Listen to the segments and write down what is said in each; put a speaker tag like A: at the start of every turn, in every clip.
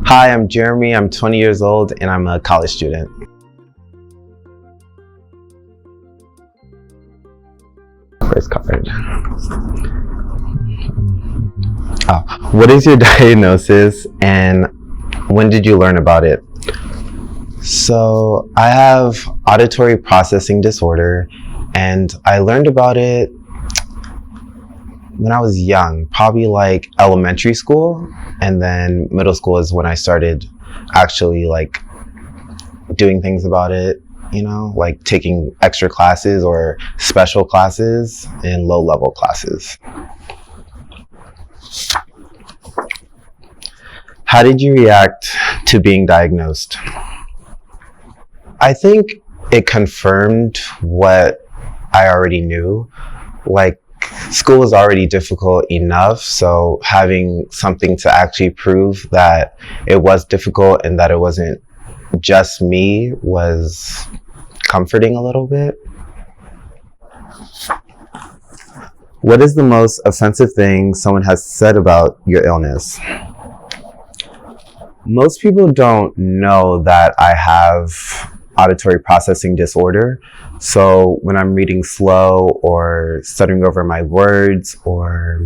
A: Hi, I'm Jeremy. I'm 20 years old and I'm a college student. First card. What is your diagnosis and when did you learn about it? So I have auditory processing disorder and I learned about it when I was young, probably like elementary school, and then middle school is when I started actually like doing things about it, you know, like taking extra classes or special classes and low-level classes. How did you react to being diagnosed? I think it confirmed what I already knew. Like, school was already difficult enough, so having something to actually prove that it was difficult and that it wasn't just me was comforting a little bit. What is the most offensive thing someone has said about your illness? Most people don't know that I have auditory processing disorder. So when I'm reading slow or stuttering over my words or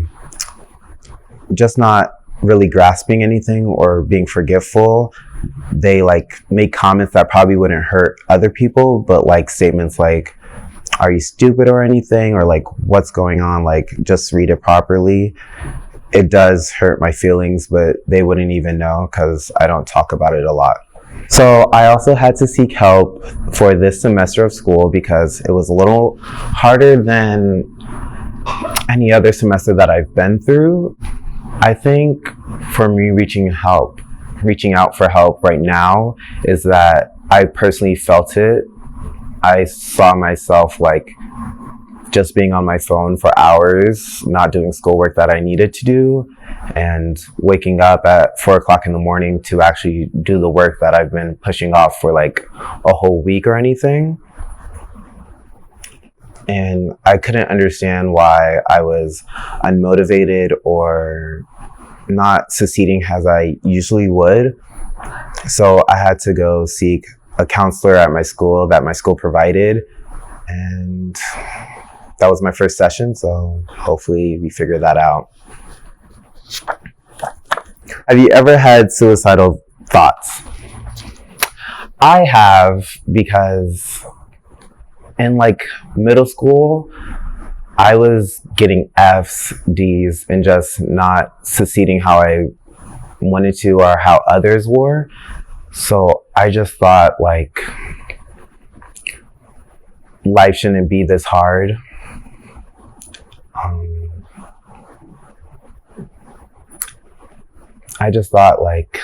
A: just not really grasping anything or being forgetful, they like make comments that probably wouldn't hurt other people, but like statements like, "Are you stupid or anything?" or like, "What's going on? Like, just read it properly." It does hurt my feelings, but they wouldn't even know because I don't talk about it a lot. So I also had to seek help for this semester of school because it was a little harder than any other semester that I've been through. I think for me reaching out for help right now is that I personally felt it. I saw myself like just being on my phone for hours, not doing schoolwork that I needed to do, and waking up at 4 o'clock in the morning to actually do the work that I've been pushing off for like a whole week or anything. And I couldn't understand why I was unmotivated or not succeeding as I usually would. So I had to go seek a counselor at my school that my school provided, and that was my first session, so hopefully we figure that out. Have you ever had suicidal thoughts? I have, because in like middle school, I was getting F's, D's, and just not succeeding how I wanted to or how others were. So I just thought like life shouldn't be this hard. I just thought like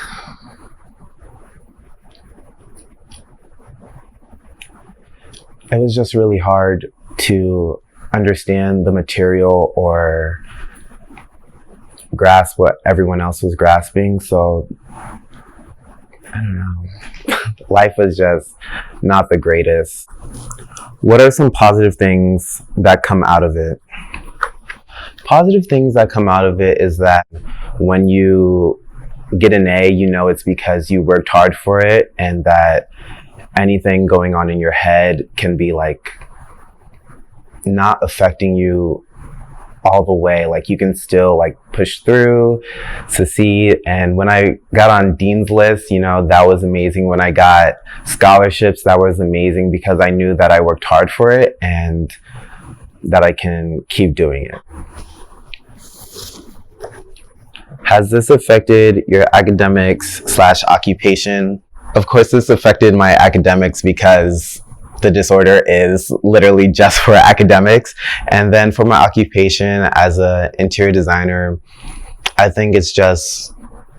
A: it was just really hard to understand the material or grasp what everyone else was grasping. So I don't know. Life was just not the greatest. What are some positive things that come out of it? Positive things that come out of it is that when you get an A, you know it's because you worked hard for it, and that anything going on in your head can be like not affecting you all the way. Like you can still like push through, succeed. And when I got on Dean's List, you know, that was amazing. When I got scholarships, that was amazing because I knew that I worked hard for it and that I can keep doing it. Has this affected your academics/occupation? Of course, this affected my academics because the disorder is literally just for academics. And then for my occupation as an interior designer, I think it's just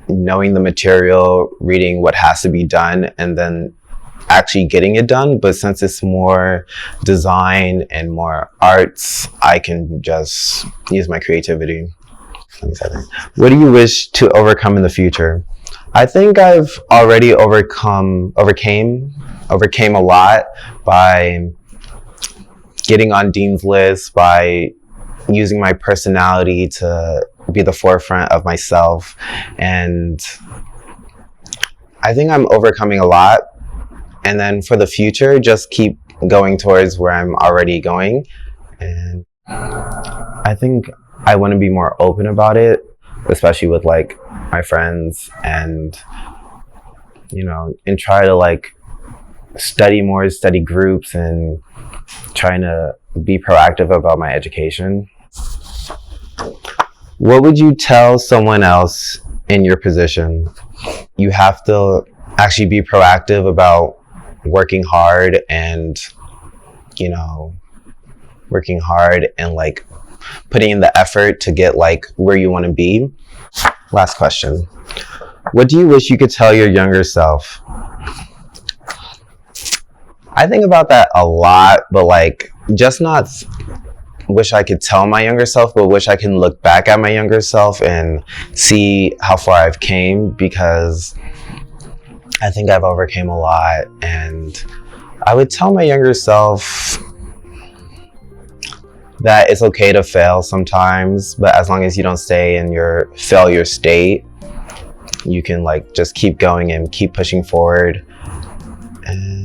A: knowing the material, reading what has to be done, and then actually getting it done. But since it's more design and more arts, I can just use my creativity. What do you wish to overcome in the future? I think I've already overcame a lot by getting on Dean's List, by using my personality to be the forefront of myself, and I think I'm overcoming a lot. And then for the future, just keep going towards where I'm already going. And I think I want to be more open about it, especially with like my friends, and and try to like study groups, and trying to be proactive about my education. What would you tell someone else in your position? You have to actually be proactive about working hard, and like putting in the effort to get like where you want to be. Last question. What do you wish you could tell your younger self? I think about that a lot, but like just not wish I could tell my younger self, but wish I can look back at my younger self and see how far I've came, because I think I've overcame a lot. And I would tell my younger self that it's okay to fail sometimes, but as long as you don't stay in your failure state, you can like just keep going and keep pushing forward. And